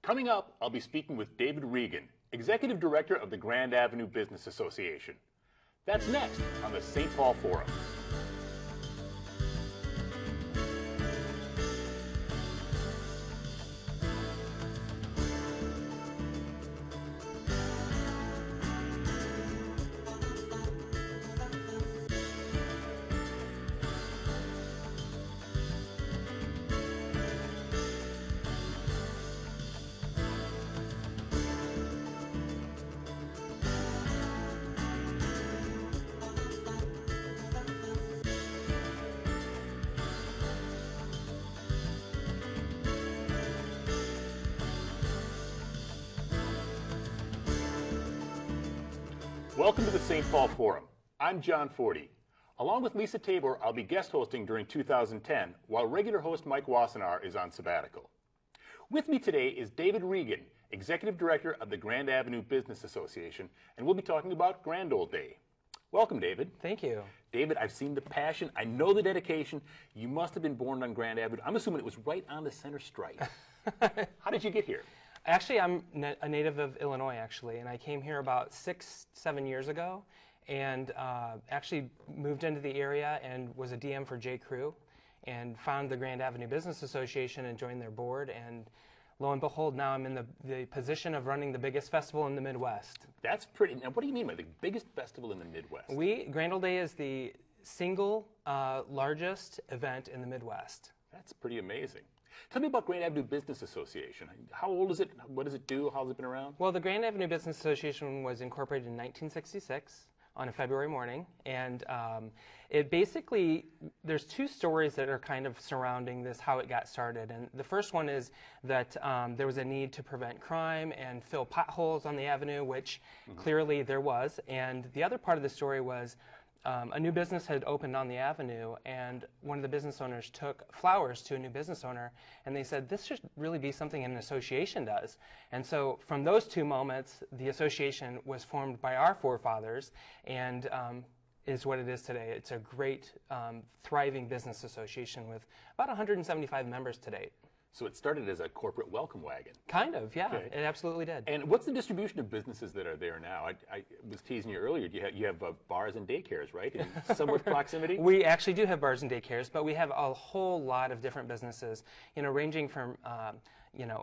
Coming up, I'll be speaking with David Regan, Executive Director of the Grand Avenue Business Association. That's next on the St. Paul Forum. Welcome to the St. Paul Forum. I'm John Forde. Along with Lisa Tabor, I'll be guest hosting during 2010, while regular host Mike Wassenaar is on sabbatical. With me today is David Regan, Executive Director of the Grand Avenue Business Association, and we'll be talking about Grand Old Day. Welcome, David. Thank you. David, I've seen the passion. I know the dedication. You must have been born on Grand Avenue. I'm assuming it was right on the center stripe. How did you get here? Actually, I'm a native of Illinois, actually, and I came here about 6-7 years ago and actually moved into the area and was a DM for J. Crew and found the Grand Avenue Business Association and joined their board, and lo and behold, now I'm in the position of running the biggest festival in the Midwest. That's pretty. Now, what do you mean by the biggest festival in the Midwest? Grand Old Day is the single largest event in the Midwest. That's pretty amazing. Tell me about Grand Avenue Business Association. How old is it? What does it do? How has it been around? Well, the Grand Avenue Business Association was incorporated in 1966 on a February morning, and it basically, there's two stories that are kind of surrounding this, how it got started. And the first one is that there was a need to prevent crime and fill potholes on the avenue, which clearly there was. And the other part of the story was a new business had opened on the avenue, and one of the business owners took flowers to a new business owner, and they said, this should really be something an association does. And so from those two moments, the association was formed by our forefathers and is what it is today. It's a great, thriving business association with about 175 members to date. So it started as a corporate welcome wagon. Kind of, yeah. Okay. It absolutely did. And what's the distribution of businesses that are there now? I was teasing you earlier. You have bars and daycares, right, in somewhat proximity? We actually do have bars and daycares, but we have a whole lot of different businesses, ranging from,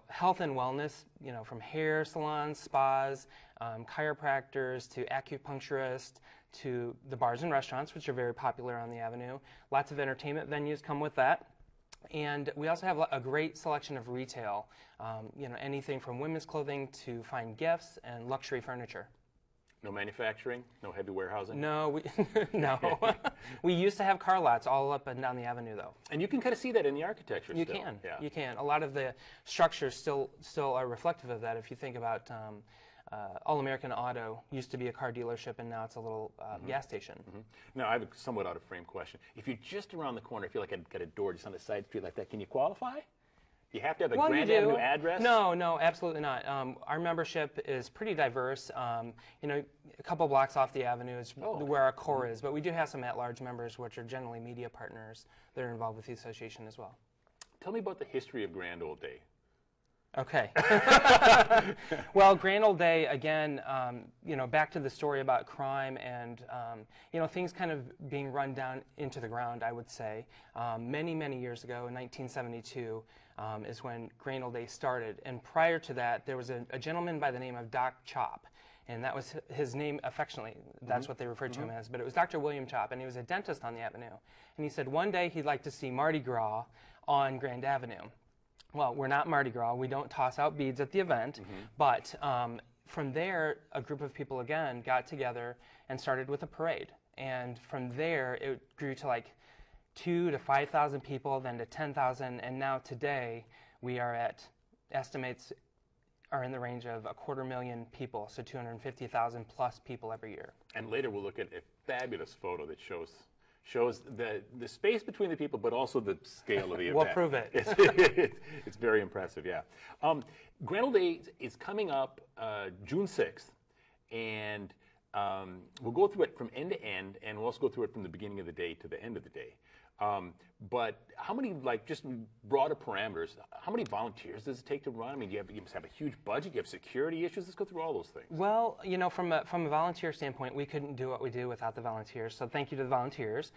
health and wellness, from hair salons, spas, chiropractors, to acupuncturists, to the bars and restaurants, which are very popular on the avenue. Lots of entertainment venues come with that. And we also have a great selection of retail, anything from women's clothing to fine gifts and luxury furniture. No manufacturing? No heavy warehousing? No, no. We used to have car lots all up and down the avenue, though. And you can kind of see that in the architecture You still. can. Yeah. You can. A lot of the structures still are reflective of that. If you think about All-American Auto used to be a car dealership, and now it's a little gas station. Now, I have a somewhat out-of-frame question. If you're just around the corner, I feel like I've got a door just on the side street like that, can you qualify? You have to have a Grand Avenue address? No, absolutely not. Our membership is pretty diverse. A couple blocks off the avenue is where our core is, but we do have some at-large members, which are generally media partners that are involved with the association as well. Tell me about the history of Grand Old Day. Okay. Well, Grand Old Day, again, back to the story about crime and, things kind of being run down into the ground, I would say. Many, many years ago, in 1972, is when Grand Old Day started. And prior to that, there was a gentleman by the name of Doc Chop. And that was his name affectionately. That's what they referred to him as. But it was Dr. William Chop, and he was a dentist on the avenue. And he said one day he'd like to see Mardi Gras on Grand Avenue. Well, we're not Mardi Gras. We don't toss out beads at the event. But from there, a group of people, again, got together and started with a parade. And from there, it grew to like 2,000 to 5,000 people, then to 10,000. And now today, we are at, estimates are in the range of 250,000 people, so 250,000 plus people every year. And later we'll look at a fabulous photo that shows the space between the people, but also the scale of the event. We'll prove it. It's very impressive, yeah. Grand Old Day is coming up June 6th, and we'll go through it from end to end, and we'll also go through it from the beginning of the day to the end of the day. But how many, like, just broader parameters, how many volunteers does it take to run? I mean, you must have a huge budget, you have security issues. Let's go through all those things. Well, you know, from a volunteer standpoint, we couldn't do what we do without the volunteers. So thank you to the volunteers.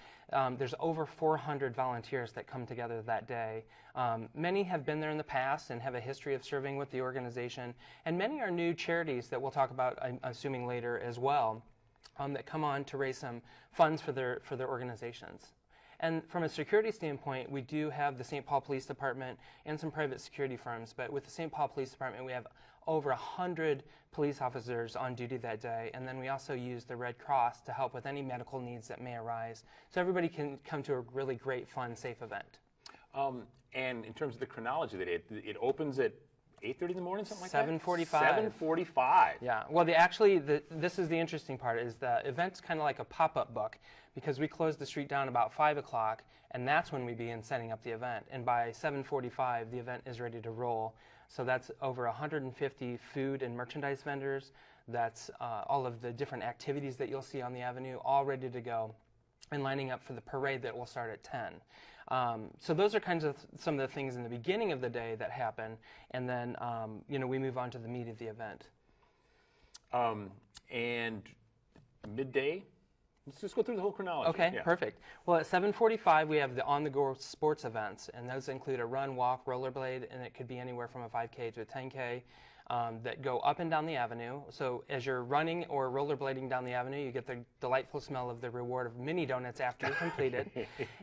There's over 400 volunteers that come together that day. Many have been there in the past and have a history of serving with the organization. And many are new charities that we'll talk about, I'm assuming, later as well, that come on to raise some funds for their organizations. And from a security standpoint, we do have the St. Paul Police Department and some private security firms. But with the St. Paul Police Department, we have over 100 police officers on duty that day. And then we also use the Red Cross to help with any medical needs that may arise. So everybody can come to a really great, fun, safe event. And in terms of the chronology of the day, it opens at 8:30 in the morning, something like 7:45. that? 7:45. Yeah. Well, this is the interesting part, is the event's kind of like a pop-up book, because we close the street down about 5 o'clock, and that's when we begin setting up the event. And by 7:45, the event is ready to roll. So that's over 150 food and merchandise vendors. That's all of the different activities that you'll see on the avenue, all ready to go and lining up for the parade that will start at 10. So those are kinds of some of the things in the beginning of the day that happen, and then you know, we move on to the meat of the event. And midday, let's just go through the whole chronology. Okay, yeah. Perfect. Well, at 7:45 we have the on-the-go sports events, and those include a run, walk, rollerblade, and it could be anywhere from a 5K to a 10K. That go up and down the avenue. So as you're running or rollerblading down the avenue, you get the delightful smell of the reward of mini donuts after you're completed.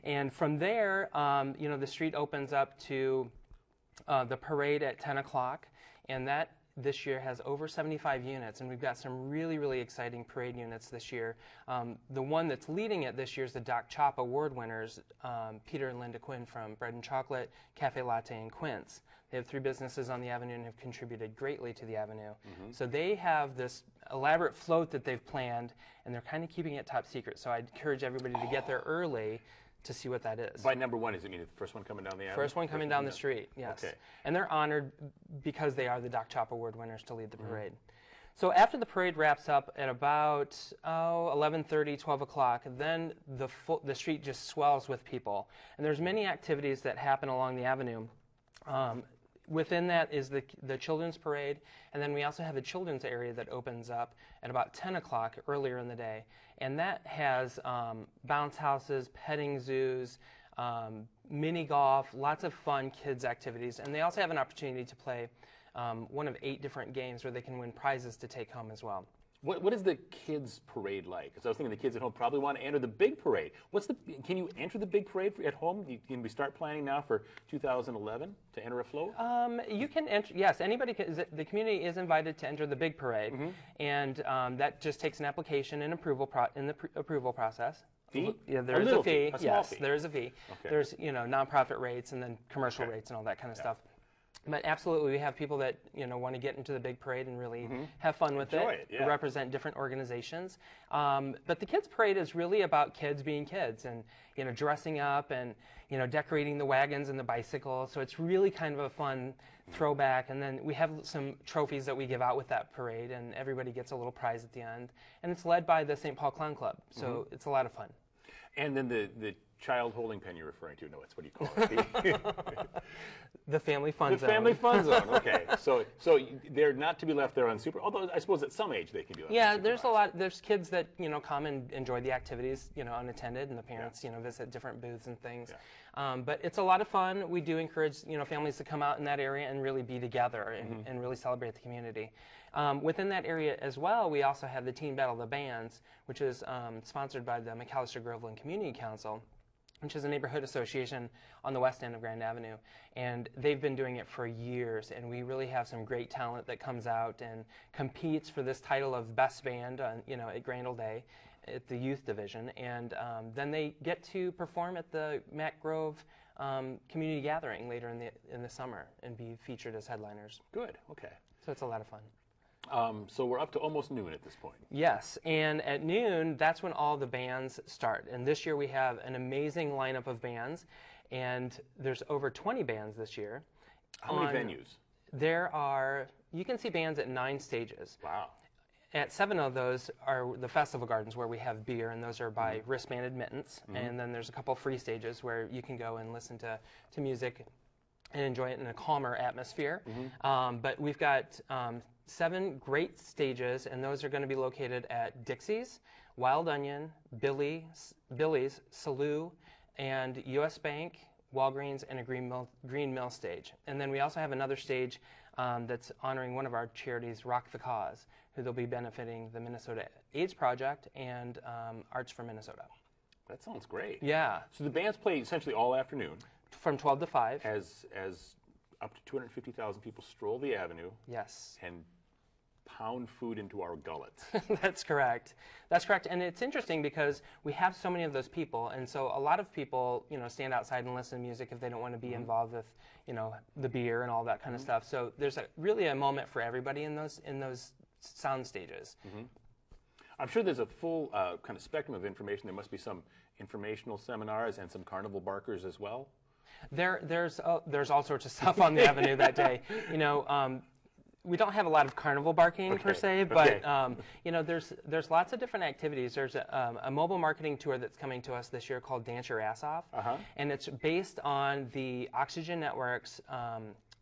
And from there, you know, the street opens up to the parade at 10 o'clock, and that this year has over 75 units, and we've got some really, really exciting parade units this year. The one that's leading it this year is the Doc Chop Award winners, Peter and Linda Quinn from Bread and Chocolate, Cafe Latte, and Quince. They have 3 businesses on the avenue and have contributed greatly to the avenue. So they have this elaborate float that they've planned, and they're kind of keeping it top secret. So I'd encourage everybody to get there early to see what that is. By number one, does it mean the first one coming down the avenue? First one coming down the street, yes. Okay. And they're honored because they are the Doc Chop Award winners to lead the parade. So after the parade wraps up at about 11:30, 12 o'clock, then the street just swells with people. And there's many activities that happen along the avenue. Within that is the children's parade, and then we also have a children's area that opens up at about 10 o'clock earlier in the day. And that has bounce houses, petting zoos, mini golf, lots of fun kids activities. And they also have an opportunity to play one of 8 different games where they can win prizes to take home as well. What is the kids' parade like? Because I was thinking the kids at home probably want to enter the big parade. Can you enter the big parade at home? Can we start planning now for 2011 to enter a float? You can enter, yes, anybody can. The community is invited to enter the big parade, and that just takes an application and approval process. Fee? Yeah, there is a fee. A small fee. There is a fee. Okay. There's, you know, nonprofit rates and then commercial rates and all that kind of stuff. But absolutely, we have people that, you know, want to get into the big parade and really have fun with it. Yeah. Represent different organizations. But the kids' parade is really about kids being kids and, you know, dressing up and, you know, decorating the wagons and the bicycles. So it's really kind of a fun throwback. And then we have some trophies that we give out with that parade, and everybody gets a little prize at the end. And it's led by the St. Paul Clown Club. So it's a lot of fun. And then the child holding pen you're referring to, no, it's what do you call it? The family fun zone. The family fun zone, okay. So they're not to be left there although I suppose at some age they can do it. Yeah, there's kids that, you know, come and enjoy the activities, you know, unattended, and the parents, you know, visit different booths and things. Yeah. But it's a lot of fun. We do encourage, you know, families to come out in that area and really be together and really celebrate the community. Within that area as well, we also have the Teen Battle of the Bands, which is sponsored by the McAllister Groveland Community Council, which is a neighborhood association on the west end of Grand Avenue. And they've been doing it for years, and we really have some great talent that comes out and competes for this title of Best Band, you know, at Grand Ole Day at the youth division. And then they get to perform at the Mac Grove community gathering later in the summer and be featured as headliners. Good, okay. So it's a lot of fun. So we're up to almost noon at this point. Yes, and at noon, that's when all the bands start. And this year we have an amazing lineup of bands, and there's over 20 bands this year. How many venues? You can see bands at 9 stages. Wow. at 7 of those are the festival gardens where we have beer, and those are by wristband admittance. And then there's a couple free stages where you can go and listen to music and enjoy it in a calmer atmosphere. But we've got 7 great stages, and those are going to be located at Dixie's, Wild Onion, Billy's, Salou, and U.S. Bank, Walgreens, and a Green Mill stage. And then we also have another stage that's honoring one of our charities, Rock the Cause, who they'll be benefiting the Minnesota AIDS Project and Arts for Minnesota. That sounds great. Yeah. So the bands play essentially all afternoon. From 12 to 5. As up to 250,000 people stroll the avenue. Yes. And pound food into our gullets. That's correct. That's correct. And it's interesting because we have so many of those people, and so a lot of people, stand outside and listen to music if they don't want to be involved with, the beer and all that kind of stuff. So there's really a moment for everybody in those sound stages. I'm sure there's a full kind of spectrum of information. There must be some informational seminars and some carnival barkers as well. There's all sorts of stuff on the avenue that day. We don't have a lot of carnival barking per se, but there's lots of different activities. There's a mobile marketing tour that's coming to us this year called Dance Your Ass Off, and it's based on the Oxygen Network's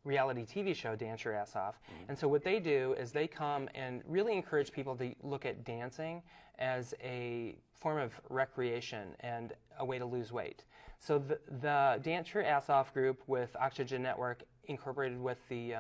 reality TV show Dance Your Ass Off. And so what they do is they come and really encourage people to look at dancing as a form of recreation and a way to lose weight. So the Dance Your Ass Off group with Oxygen Network incorporated with the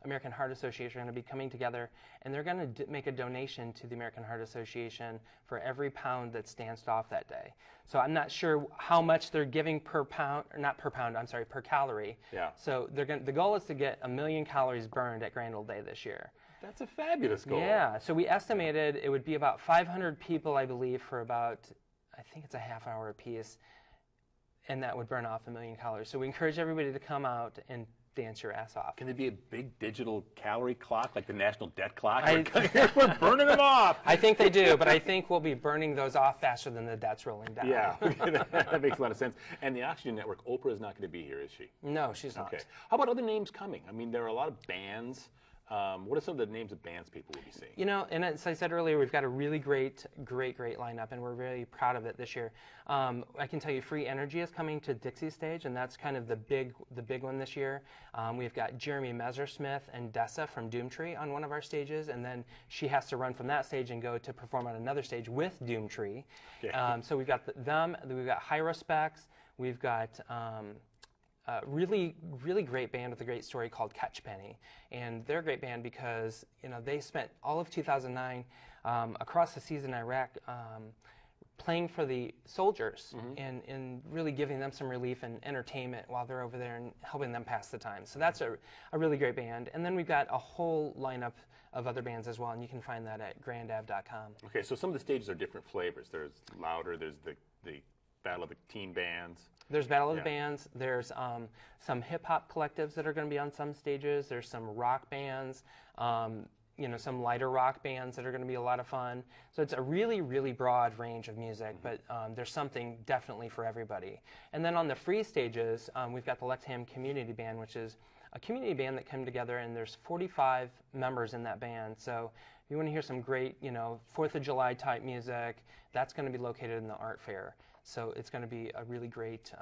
American Heart Association are going to be coming together, and they're going to make a donation to the American Heart Association for every pound that's danced off that day. So I'm not sure how much they're giving per pound, or not per pound, I'm sorry, per calorie. Yeah. So the goal is to get 1 million calories burned at Grand Old Day this year. That's a fabulous goal. Yeah. So we estimated it would be about 500 people, I believe, for about, I think it's a half hour apiece, and that would burn off 1 million calories. So we encourage everybody to come out and dance your ass off. Can there be a big digital calorie clock, like the national debt clock? We're burning them off. I think they do, but I think we'll be burning those off faster than the debt's rolling down. Yeah, that makes a lot of sense. And the Oxygen Network, Oprah is not going to be here, is she? No, she's not. Okay. How about other names coming? I mean, there are a lot of bands. What are some of the names of bands people will be seeing? And as I said earlier, we've got a really great lineup, and we're really proud of it this year. I can tell you Free Energy is coming to Dixie Stage, and that's kind of the big one this year. We've got Jeremy Messersmith and Dessa from Doomtree on one of our stages, and then she has to run from that stage and go to perform on another stage with Doomtree. Okay. So we've got them, we've got High Respects, we've got really great band with a great story called Catch Penny, and they're a great band because they spent all of 2009 across the seas in Iraq playing for the soldiers and really giving them some relief and entertainment while they're over there and helping them pass the time. So that's a really great band. And then we've got a whole lineup of other bands as well, and you can find that at grandav.com. Okay, so some of the stages are different flavors. There's louder, there's the Battle of the Teen Bands. There's Battle of the Bands. There's some hip-hop collectives that are going to be on some stages. There's some rock bands, some lighter rock bands that are going to be a lot of fun. So it's a really broad range of music, but there's something definitely for everybody. And then on the free stages, we've got the Lexham Community Band, which is a community band that came together, and there's 45 members in that band. So if you want to hear some great, 4th of July type music, that's going to be located in the art fair. So it's going to be a really great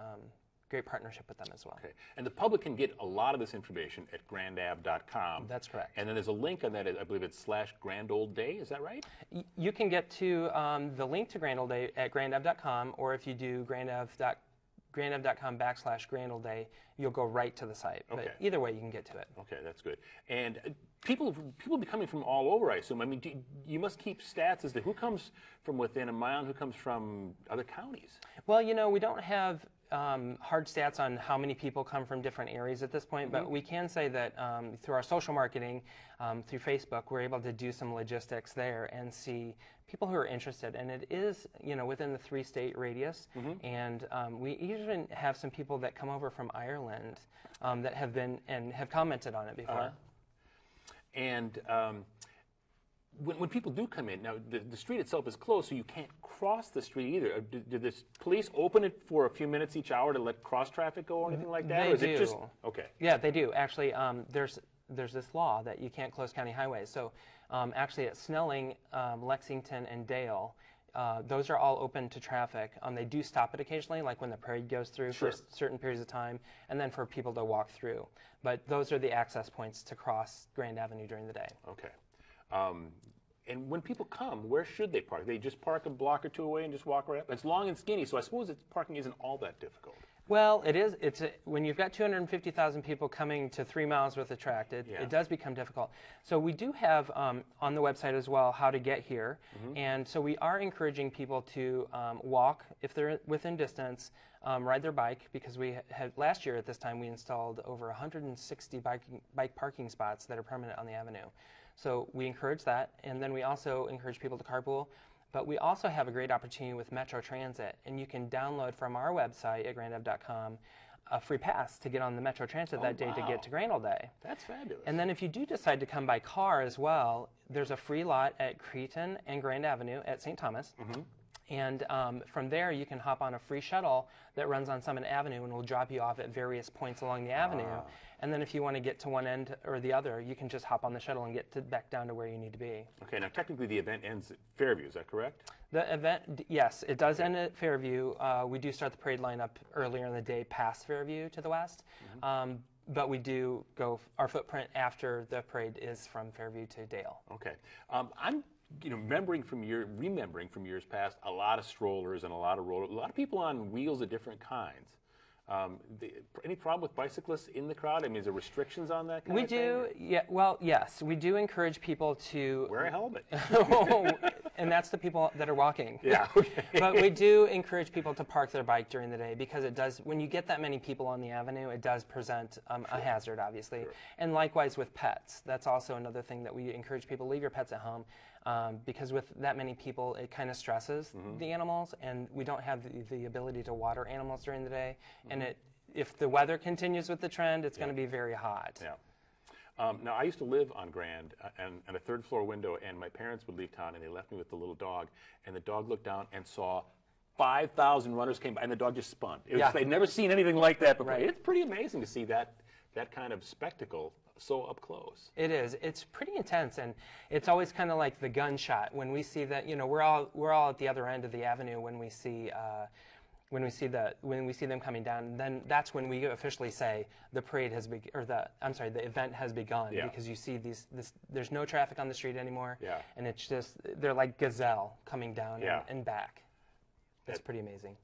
partnership with them as well. Okay. And the public can get a lot of this information at grandav.com. That's correct. And then there's a link on that, I believe it's /GrandOldDay, is that right? You can get to the link to Grand Old Day at grandav.com, or if you do grandav.com/GrandOldDay, you'll go right to the site. Okay. But either way, you can get to it. Okay, that's good. And people be coming from all over, I assume. I mean, you must keep stats as to who comes from within a mile and who comes from other counties. Well, we don't have hard stats on how many people come from different areas at this point, but we can say that through our social marketing, through Facebook, we're able to do some logistics there and see people who are interested. And it is, within the 3-state radius. And we even have some people that come over from Ireland that have been and have commented on it before. And when people do come in, now the street itself is closed, so you can't cross the street either. Did the police open it for a few minutes each hour to let cross traffic go or anything like that? They or is do. it just okay? Yeah, they do. Actually, there's this law that you can't close county highways. So actually at Snelling, Lexington, and Dale, those are all open to traffic. They do stop it occasionally, like when the parade goes through for certain periods of time, and then for people to walk through. But those are the access points to cross Grand Avenue during the day. Okay. And when people come, where should they park? They just park a block or two away and just walk right up? It's long and skinny, so I suppose parking isn't all that difficult. Well, it is. When you've got 250,000 people coming to 3 miles worth of track, it does become difficult. So we do have on the website as well how to get here, and so we are encouraging people to walk if they're within distance, ride their bike, because we had last year at this time we installed over 160 bike parking spots that are permanent on the avenue. So we encourage that, and then we also encourage people to carpool. But we also have a great opportunity with Metro Transit, and you can download from our website at grandav.com a free pass to get on the Metro Transit that day to get to Grand Ole Day. That's fabulous. And then if you do decide to come by car as well, there's a free lot at Cretin and Grand Avenue at St. Thomas. And from there, you can hop on a free shuttle that runs on Summit Avenue and will drop you off at various points along the avenue. And then if you want to get to one end or the other, you can just hop on the shuttle and get back down to where you need to be. Okay, now technically the event ends at Fairview, is that correct? The event, yes, it does end at Fairview. We do start the parade lineup earlier in the day past Fairview to the west. But we do go, our footprint after the parade is from Fairview to Dale. Okay. I'm remembering from years past, a lot of strollers and a lot of people on wheels of different kinds. Any problem with bicyclists in the crowd? I mean, is there restrictions on that kind of thing? We do, yeah. Well, yes, we do encourage people to wear a helmet. And that's the people that are walking. Yeah. Okay. But we do encourage people to park their bike during the day, because it does. When you get that many people on the avenue, it does present a hazard, obviously. And likewise with pets. That's also another thing that we encourage people: leave your pets at home. Because with that many people, it kind of stresses the animals, and we don't have the ability to water animals during the day. And if the weather continues with the trend, it's going to be very hot. Yeah. Now, I used to live on Grand and a third-floor window, and my parents would leave town, and they left me with the little dog, and the dog looked down and saw 5,000 runners came by, and the dog just spun. They'd never seen anything like that before. It's pretty amazing to see that kind of spectacle so up close. It is. It's pretty intense, and it's always kind of like the gunshot when we see that. We're all at the other end of the avenue when we see them coming down. Then that's when we officially say the parade has the event has begun, because you see there's no traffic on the street anymore, and it's just they're like gazelle coming down and back. It's pretty amazing.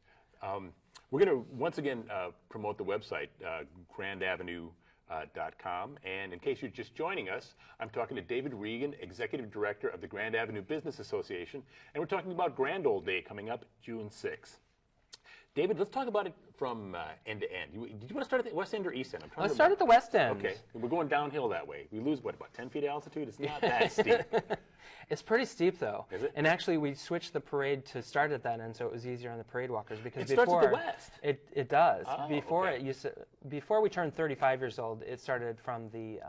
We're going to once again promote the website, grandavenue.com. And in case you're just joining us, I'm talking to David Regan, Executive Director of the Grand Avenue Business Association, and we're talking about Grand Ole Day coming up June 6th. David, let's talk about it from end to end. Did you want to start at the west end or east end? Let's start at the west end. Okay. We're going downhill that way. We lose, about 10 feet altitude? It's not that steep. It's pretty steep, though. Is it? And actually, we switched the parade to start at that end, so it was easier on the parade walkers. Because it starts at the west. It does. Oh, before we turned 35 years old, it started from the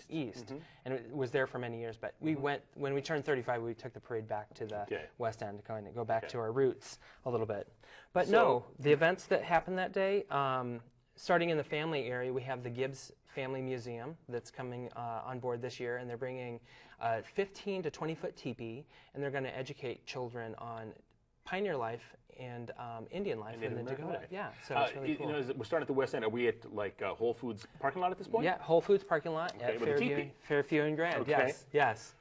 east. And it was there for many years. But when we turned 35, we took the parade back to the west end, to go back to our roots a little bit. But no, the events that happened that day, starting in the family area, we have the Gibbs Family Museum that's coming on board this year, and they're bringing 15 to 20-foot teepee, and they're going to educate children on pioneer life and Indian life in the Dakota. Yeah, so it's really cool. We're starting at the west end. Are we at Whole Foods parking lot at this point? Yeah, Whole Foods parking lot at Fairview and Grand. Okay. Yes.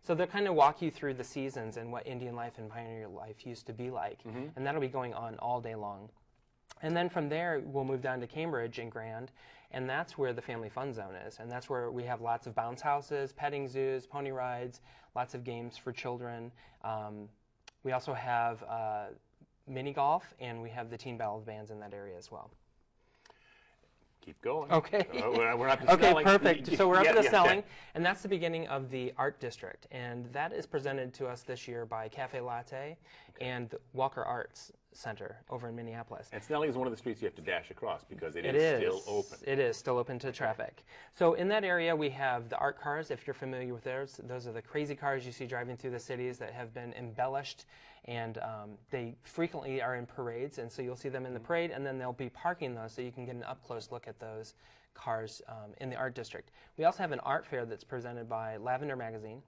So they'll kind of walk you through the seasons and what Indian life and pioneer life used to be like, and that'll be going on all day long. And then from there, we'll move down to Cambridge and Grand, and that's where the family fun zone is. And that's where we have lots of bounce houses, petting zoos, pony rides, lots of games for children. We also have mini golf, and we have the teen ballad bands in that area as well. Keep going. Okay. We're up to okay, Snelling. Perfect. So we're up to Snelling, and that's the beginning of the Art District. And that is presented to us this year by Cafe Latte and Walker Arts Center over in Minneapolis. And Snelling is one of the streets you have to dash across because it is still open. It is still open to traffic. So in that area, we have the art cars, if you're familiar with those. Those are the crazy cars you see driving through the cities that have been embellished, and they frequently are in parades, and so you'll see them in the parade, and then they'll be parking those so you can get an up-close look at those cars in the art district. We also have an art fair that's presented by Lavender Magazine.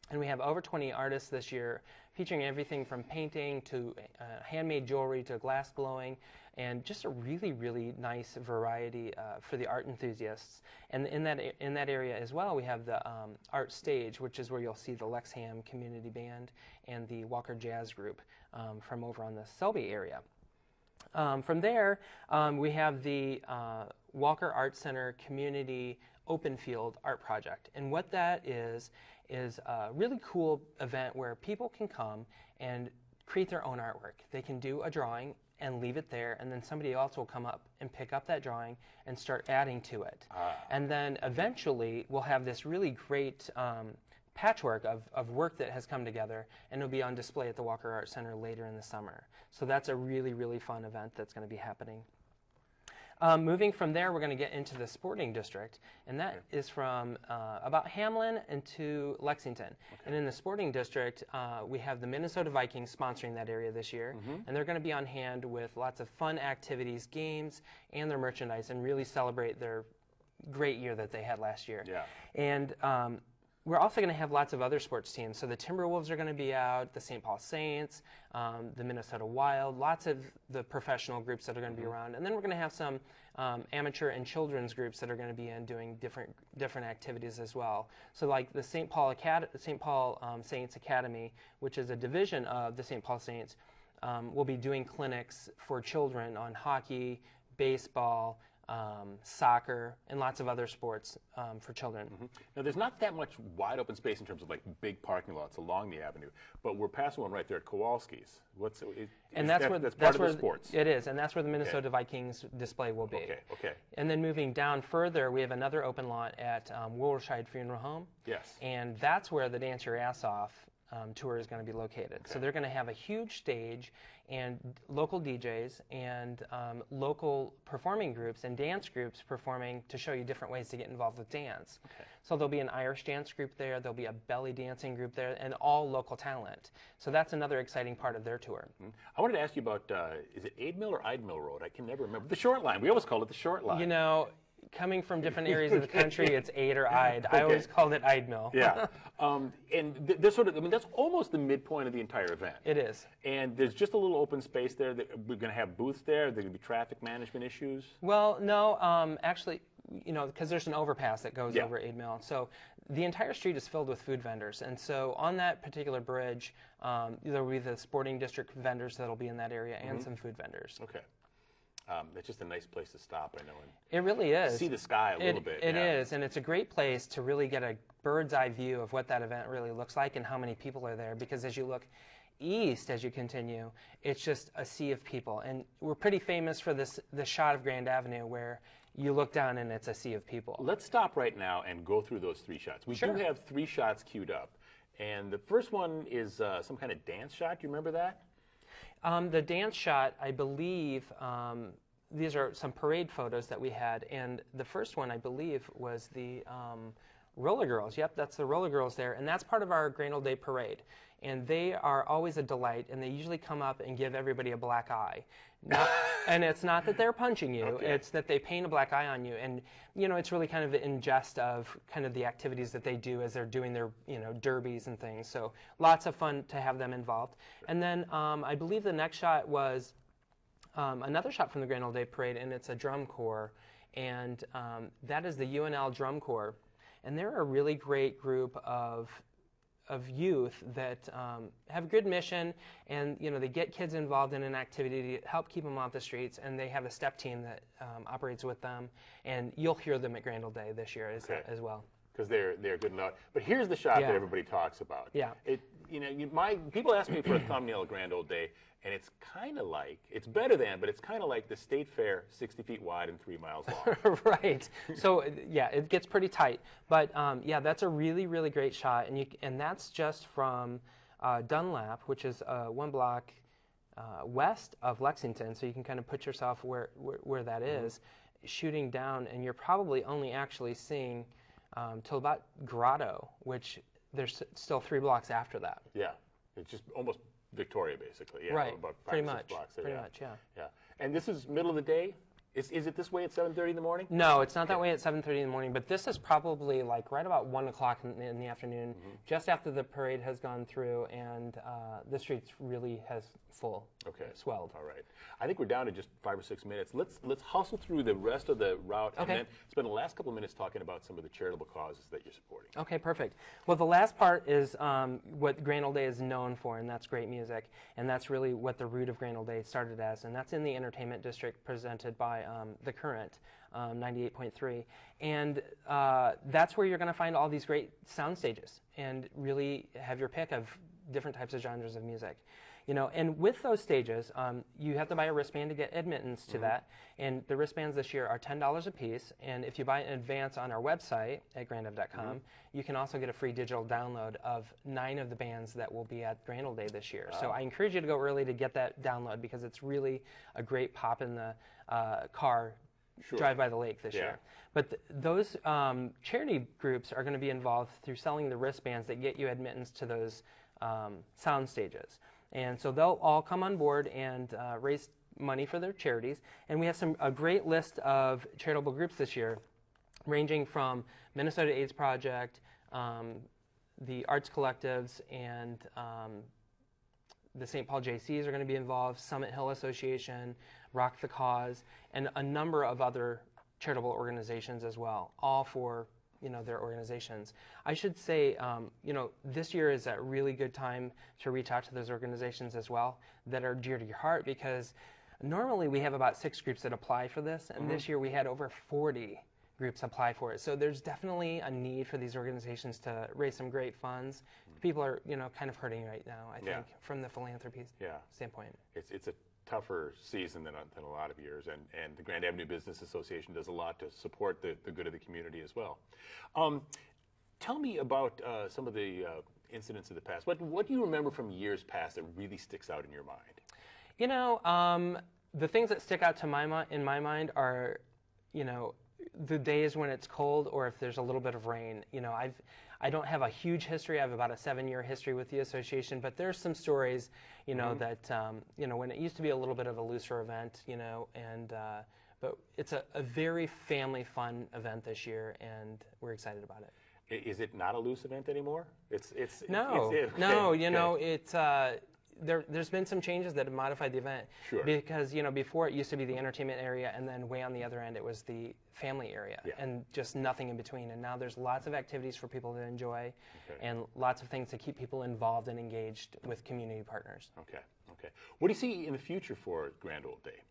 And we have over 20 artists this year featuring everything from painting to handmade jewelry to glass blowing, and just a really, really nice variety for the art enthusiasts. And in that area as well, we have the art stage, which is where you'll see the Lexham Community Band and the Walker Jazz Group from over on the Selby area. From there, we have the Walker Art Center Community Open Field Art Project. And what that is a really cool event where people can come and create their own artwork. They can do a drawing and leave it there, and then somebody else will come up and pick up that drawing and start adding to it. And then eventually we'll have this really great patchwork of work that has come together, and it'll be on display at the Walker Art Center later in the summer. So that's a really, really fun event that's going to be happening. Moving from there, we're going to get into the sporting district, and that is from about Hamlin into Lexington. And in the sporting district, we have the Minnesota Vikings sponsoring that area this year, and they're going to be on hand with lots of fun activities, games, and their merchandise, and really celebrate their great year that they had last year. Yeah. And we're also going to have lots of other sports teams. So the Timberwolves are going to be out, the St. Paul Saints, the Minnesota Wild, lots of the professional groups that are going to be around. And then we're going to have some amateur and children's groups that are going to be in doing different activities as well. So like the St. Paul Saints Academy, which is a division of the St. Paul Saints, will be doing clinics for children on hockey, baseball, soccer, and lots of other sports for children. Now, there's not that much wide open space in terms of like big parking lots along the avenue, but we're passing one right there at Kowalski's. That's part of the sports. It is, and that's where the Minnesota Vikings display will be. Okay. And then moving down further, we have another open lot at Woolside Funeral Home. Yes. And that's where the Dance Your Ass Off tour is going to be located. So they're going to have a huge stage and local DJs and local performing groups and dance groups performing to show you different ways to get involved with dance. So there'll be an Irish dance group there, there'll be a belly dancing group there, and all local talent. So that's another exciting part of their tour. I wanted to ask you about, is it Aid Mill or Ide Mill Road? I can never remember. The short line. We always called it the short line. You know, coming from different areas of the country, it's Aid or Ide. I always called it Ide Mill. Yeah. And there's sort of, I mean, that's almost the midpoint of the entire event. It is. And there's just a little open space there. That we're going to have booths there. There's going to be traffic management issues. Well, no, actually, you know, because there's an overpass that goes over Aid Mill. So the entire street is filled with food vendors. And so on that particular bridge, there will be the sporting district vendors that will be in that area and some food vendors. Okay. It's just a nice place to stop, I know. And it really is. See the sky a little bit. It is, and it's a great place to really get a bird's eye view of what that event really looks like and how many people are there. Because as you look east, as you continue, it's just a sea of people. And we're pretty famous for this shot of Grand Avenue where you look down and it's a sea of people. Let's stop right now and go through those 3 shots. We do have 3 shots queued up. And the first one is some kind of dance shot. Do you remember that? The dance shot, I believe, these are some parade photos that we had, and the first one, I believe, was the Roller Girls. Yep, that's the Roller Girls there, and that's part of our Grand Old Day Parade. And they are always a delight, and they usually come up and give everybody a black eye. And it's not that they're punching you, it's that they paint a black eye on you. And, you know, it's really kind of in jest of kind of the activities that they do as they're doing their, you know, derbies and things. So lots of fun to have them involved. And then I believe the next shot was another shot from the Grand Old Day Parade, and it's a drum corps. And that is the UNL Drum Corps. And they're a really great group of youth that have a good mission, and you know, they get kids involved in an activity to help keep them off the streets, and they have a step team that operates with them, and you'll hear them at Grand Old Day this year as well. Because they're good enough. But here's the shot that everybody talks about. Yeah. People ask me for a thumbnail at Grand Old Day, and it's kind of like, it's better than, but it's kind of like the State Fair, 60 feet wide and 3 miles long. Right. So yeah, it gets pretty tight. But yeah, that's a really, really great shot, and that's just from Dunlap, which is 1 block west of Lexington. So you can kind of put yourself where that is, shooting down, and you're probably only actually seeing till about Grotto, which there's still 3 blocks after that. Yeah, it's just almost Victoria, basically. Yeah, right, about 5 pretty or 6 much. blocks there. Pretty much, yeah. And this is middle of the day? Is it this way at 7:30 in the morning? No, it's not that way at 7:30 in the morning, but this is probably like right about 1 o'clock in the afternoon, just after the parade has gone through and the streets really has swelled. All right. I think we're down to just 5 or 6 minutes. Let's hustle through the rest of the route and then spend the last couple of minutes talking about some of the charitable causes that you're supporting. Okay, perfect. Well, the last part is what Grand Ole Day is known for, and that's great music, and that's really what the root of Grand Ole Day started as, and that's in the entertainment district presented by the Current, 98.3, and that's where you're going to find all these great sound stages and really have your pick of different types of genres of music. You know, and with those stages, you have to buy a wristband to get admittance to that, and the wristbands this year are $10 a piece, and if you buy in advance on our website at grandev.com, you can also get a free digital download of 9 of the bands that will be at Grand Ole Day this year. So I encourage you to go early to get that download because it's really a great pop in the car drive by the lake this year. But those charity groups are going to be involved through selling the wristbands that get you admittance to those sound stages. And so they'll all come on board and raise money for their charities. And we have a great list of charitable groups this year, ranging from Minnesota AIDS Project, the Arts Collectives, and the St. Paul JCs are going to be involved, Summit Hill Association, Rock the Cause, and a number of other charitable organizations as well, all for their organizations. I should say, this year is a really good time to reach out to those organizations as well that are dear to your heart, because normally we have about 6 groups that apply for this, and this year we had over 40 groups apply for it. So there's definitely a need for these organizations to raise some great funds. People are, kind of hurting right now, I think, from the philanthropy standpoint. It's a tougher season than a lot of years, and the Grand Avenue Business Association does a lot to support the good of the community as well. Tell me about some of the incidents of the past. What do you remember from years past that really sticks out in your mind? The things that stick out in my mind are, the days when it's cold or if there's a little bit of rain. I don't have a huge history. I have about a 7-year history with the association, but there's some stories, that, when it used to be a little bit of a looser event, but it's a very family fun event this year, and we're excited about it. Is it not a loose event anymore? There's been some changes that have modified the event. Sure. Because, before it used to be the entertainment area, and then way on the other end it was the family area, and just nothing in between. And now there's lots of activities for people to enjoy, and lots of things to keep people involved and engaged with community partners. Okay. What do you see in the future for Grand Ole Day?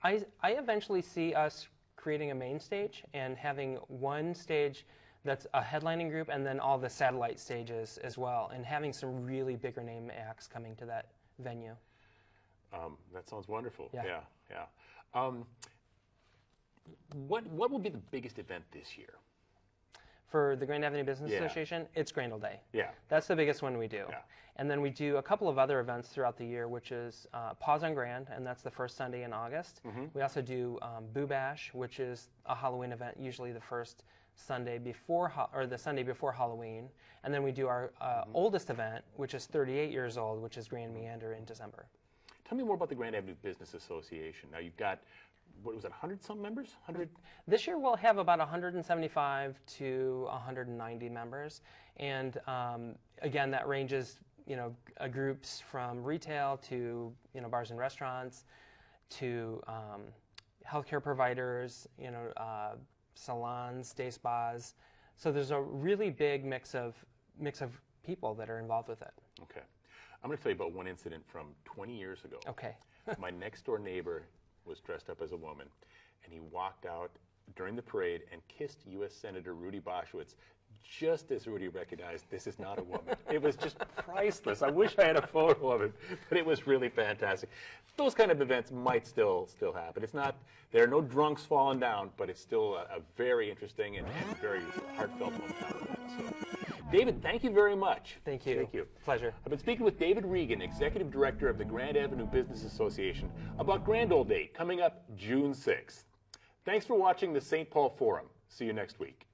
I eventually see us creating a main stage and having one stage that's a headlining group, and then all the satellite stages as well, and having some really bigger name acts coming to that venue. That sounds wonderful. Yeah. What will be the biggest event this year? For the Grand Avenue Business Association, it's Grand Ole Day. Yeah. That's the biggest one we do. Yeah. And then we do a couple of other events throughout the year, which is Pause on Grand, and that's the first Sunday in August. We also do Boo Bash, which is a Halloween event, usually the first Sunday before the Sunday before Halloween, and then we do our oldest event, which is 38 years old, which is Grand Meander in December. Tell me more about the Grand Avenue Business Association. Now you've got, what was it, 100-some members? 100? This year we'll have about 175 to 190 members, and again, that ranges, groups from retail to bars and restaurants, to healthcare providers, salons, day spas. So there's a really big mix of people that are involved with it. Okay. I'm going to tell you about one incident from 20 years ago. Okay. My next door neighbor was dressed up as a woman, and he walked out during the parade and kissed U.S. Senator Rudy Boschwitz just as Rudy recognized this is not a woman. It was just priceless. I wish I had a photo of it, but it was really fantastic. Those kind of events might still happen. It's not, there are no drunks falling down, but it's still a very interesting and very heartfelt hometown event. So, David, thank you very much. Thank you. Thank you. Pleasure. I've been speaking with David Regan, Executive Director of the Grand Avenue Business Association, about Grand Ole Day coming up June 6th. Thanks for watching the St. Paul Forum. See you next week.